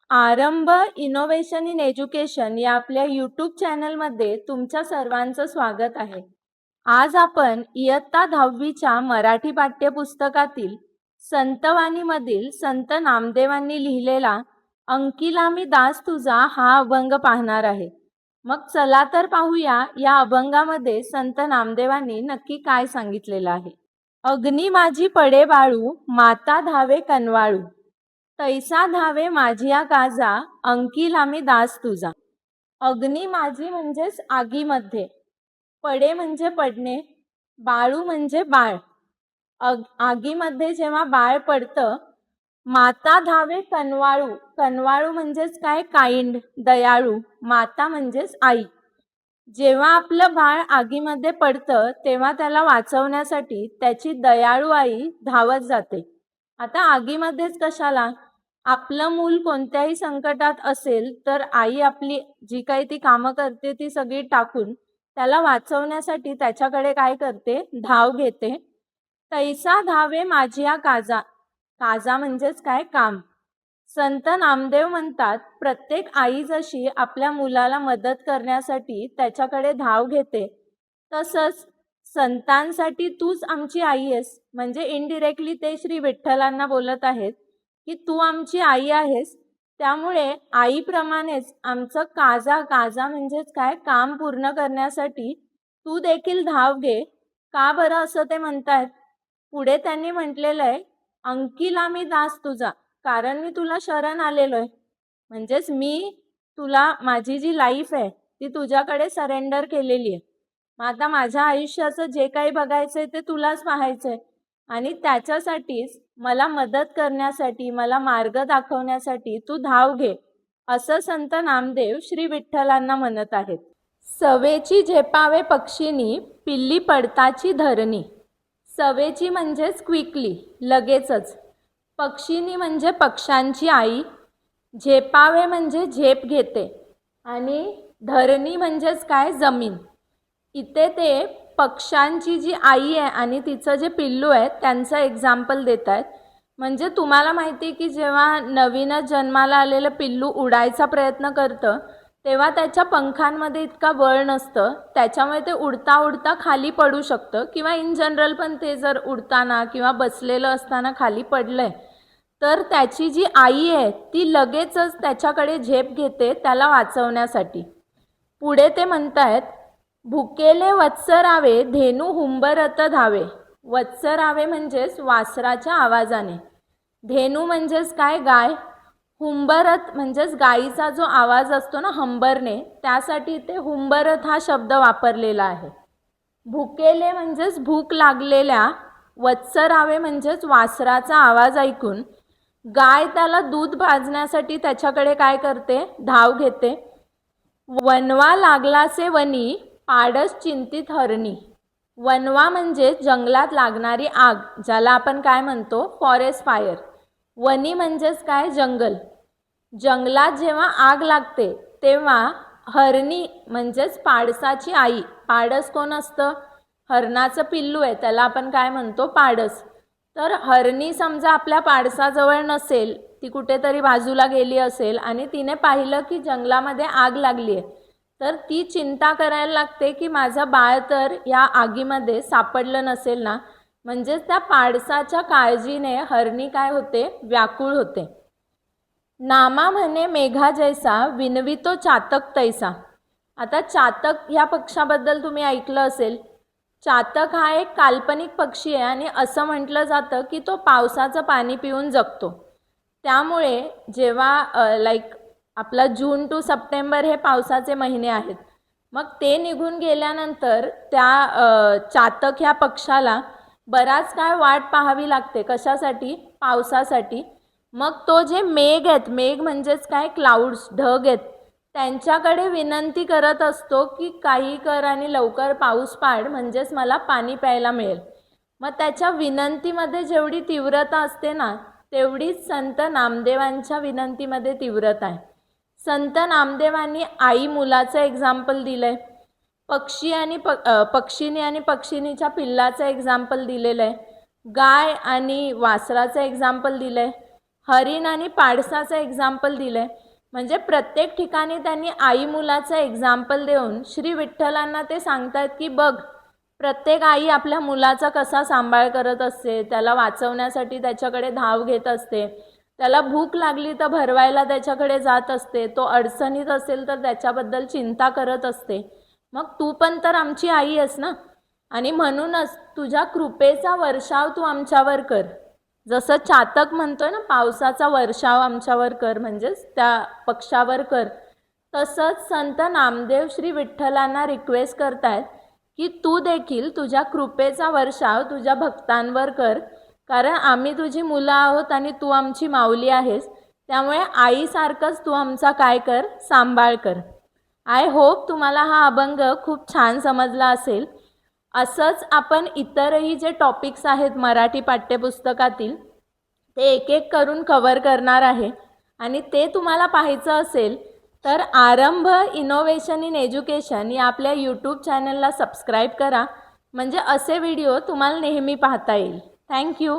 आरंभ innovation in education या आपल्या यूट्यूब चॅनलमध्ये तुमच्या सर्वांचं स्वागत आहे. आज आपण इयत्ता 10वीच्या मराठी पाठ्यपुस्तकातील संतवाणीमधील संत नामदेवांनी लिहिलेला अंकिला मी दास तुझा हा अभंग पाहणार आहे. मग चला तर पाहूया या अभंगामध्ये संत नामदेवांनी नक्की काय सांगितलेलं आहे. अग्नी माझी पडे बाळू, माता धावे कनवाळू, तैसा धावे माझिया काजा, अंकिला मी दास तुझा. अग्नी माझी म्हणजेच आगीमध्ये, पडे म्हणजे पडणे, बाळू म्हणजे बाळ. आगीमध्ये जेव्हा बाळ पडतं, माता धावे कनवाळू, कनवाळू म्हणजेच काय, काइंड, दयाळू. माता म्हणजेच आई. जेव्हा आपलं बाळ आगीमध्ये पडतं तेव्हा त्याला वाचवण्यासाठी त्याची दयाळू आई धावत जाते. आता आगीमध्येच कशाला, आपलं मूल कोणत्याही संकटात असेल तर आई आपली जी काही ती कामं करते ती सगळी टाकून त्याला वाचवण्यासाठी त्याच्याकडे काय करते, धाव घेते. तैसा धावे माझिया काजा, काजा म्हणजेच काय, काम. संत नामदेव म्हणतात, प्रत्येक आई जशी आपल्या मुलाला मदत करण्यासाठी त्याच्याकडे धाव घेते, तसंच संतांसाठी तूच आमची आई आहेस. म्हणजे इनडिरेक्टली ते श्री विठ्ठलांना बोलत आहेत की तू आमची आई आहेस, त्यामुळे आईप्रमाणेच आमचं काजा, काजा म्हणजेच काय, काम पूर्ण करण्यासाठी तू देखील धाव घे. का बरं असं ते म्हणतायत? पुढे त्यांनी म्हटलेलं आहे, अंकिला मी दास तुझा, कारण मी तुला शरण आलेलो आहे. म्हणजेच मी तुला, माझी जी लाईफ आहे ती तुझ्याकडे सरेंडर केलेली आहे. मग आता माझ्या आयुष्याचं जे काही बघायचं आहे ते तुलाच पाहायचं आहे, आणि त्याच्यासाठीच मला मदत करण्यासाठी, मला मार्ग दाखवण्यासाठी तू धाव घे, असं संत नामदेव श्री विठ्ठलांना म्हणत आहेत. सवेची झेपावे पक्षीनी, पिल्ली पडताची धरणी. सवेची म्हणजेच क्विकली, लगेचच. पक्षीनी म्हणजे पक्ष्यांची आई. झेपावे म्हणजे झेप घेते. आणि धरणी म्हणजेच काय, जमीन. इथे ते पक्ष्यांची जी आई आहे आणि तिचं जे पिल्लू आहे त्यांचं एक्झाम्पल देत आहेत. म्हणजे तुम्हाला माहिती आहे की जेव्हा नवीनच जन्माला आलेलं पिल्लू उडायचा प्रयत्न करतं तेव्हा त्याच्या पंखांमध्ये इतका बळ नसतं, त्याच्यामुळे ते उडता उडता खाली पडू शकतं, किंवा इन जनरल पण ते जर उडताना किंवा बसलेलं असताना खाली पडलंय तर त्याची जी आई आहे ती लगेचच त्याच्याकडे झेप घेते त्याला वाचवण्यासाठी. पुढे ते म्हणतायत, भुकेले वत्सरावे धेनू हुंबरत धावे. वत्सरावे म्हणजेच वासराच्या आवाजाने. धेनू म्हणजेच काय, गाय. हुंबरत म्हणजेच गाईचा जो आवाज असतो ना, हंबरणे, त्यासाठी ते हुंबरत हा शब्द वापरलेला आहे. भुकेले म्हणजेच भूक लागलेल्या, वत्सरावे म्हणजेच वासराचा आवाज ऐकून गाय त्याला दूध पाजण्यासाठी त्याच्याकडे काय करते, धाव घेते. वनवा लागलासे वनी, पाडस चिंतित हरणी. वनवा म्हणजे जंगलात लागणारी आग, ज्याला आपण काय म्हणतो, फॉरेस्ट फायर. वनी म्हणजेच काय, जंगल. जंगलात जेव्हा आग लागते तेव्हा हरणी म्हणजेच पाडसाची आई. पाडस कोण असतं, हरणाचं पिल्लू आहे, त्याला आपण काय म्हणतो, पाडस. तर हरणी समजा आपल्या पाडसाजवळ नसेल, ती कुठेतरी बाजूला गेली असेल आणि तिने पाहिलं की जंगलामध्ये आग लागली आहे, तर ती चिंता करायला लागते की माझं बाळ तर या आगीमध्ये सापडलं नसेल ना. म्हणजेच त्या पाडसाच्या काळजीने हरणी काय होते, व्याकुळ होते. नामा म्हणे मेघा जैसा, विनवितो चातक तैसा. आता चातक या पक्षाबद्दल तुम्ही ऐकलं असेल. चातक हा एक काल्पनिक पक्षी आहे आणि असं म्हटलं जातं की तो पावसाचं पाणी पिऊन जगतो. त्यामुळे जेव्हा आपला जून टू सप्टेंबर हे पावसाचे महिने आहेत, मग ते निघून गेल्यानंतर त्या चातक ह्या पक्षाला बराच काळ वाट पाहावी लागते. कशासाठी, पावसासाठी. मग तो जे मेघ आहेत, मेघ म्हणजेच काय, क्लाउड्स, ढग आहेत, त्यांच्याकडे विनंती करत असतो की काही कर आणि लवकर पाऊस पाड, म्हणजेच मला पाणी प्यायला मिळेल. मग त्याच्या विनंतीमध्ये जेवढी तीव्रता असते ना, तेवढीच संत नामदेवांच्या विनंतीमध्ये तीव्रता आहे. संत नामदेवांनी आई मुलाचं एक्झाम्पल दिलंय, पक्षीने आणि पक्षिणीच्या पिल्लाचं एक्झाम्पल दिलेलं आहे, गाय आणि वासराचं एक्झाम्पल दिलंय, हरिण आणि पाडसाचं एक्झाम्पल दिलं आहे. म्हणजे प्रत्येक ठिकाणी त्यांनी आई मुलाचं एक्झाम्पल देऊन श्री विठ्ठलांना ते सांगतात की बघ, प्रत्येक आई आपल्या मुलाचा कसा सांभाळ करत असते, त्याला वाचवण्यासाठी त्याच्याकडे धाव घेत असते, त्याला भूक लागली तर भरवायला त्याच्याकडे जात असते, तो अडचणीत असेल तर त्याच्याबद्दल चिंता करत असते. मग तू पण तर आमची आई आहेस ना, आणि म्हणूनच तुझ्या कृपेचा वर्षाव तू आमच्यावर कर. जसं चातक म्हणतोय ना, पावसाचा वर्षाव आमच्यावर कर, म्हणजेच त्या पक्षावर कर, तसंच संत नामदेव श्री विठ्ठलांना रिक्वेस्ट करतायत की तू देखील तुझ्या कृपेचा वर्षाव तुझ्या भक्तांवर कर, कारण आम्ही तुझी मुलं आहोत आणि तू आमची माऊली आहेस. त्यामुळे आईसारखंच तू आमचा काय कर, सांभाळ कर. आय होप तुम्हाला हा अभंग खूप छान समजला असेल. असंच आपण इतरही जे टॉपिक्स आहेत मराठी पाठ्यपुस्तकातील ते एक एक करून कव्हर करणार आहे. आणि ते तुम्हाला पाहायचं असेल तर आरंभ इनोव्हेशन इन एज्युकेशन या आपल्या यूट्यूब चॅनलला सबस्क्राईब करा, म्हणजे असे व्हिडिओ तुम्हाला नेहमी पाहता येईल. थँक्यू.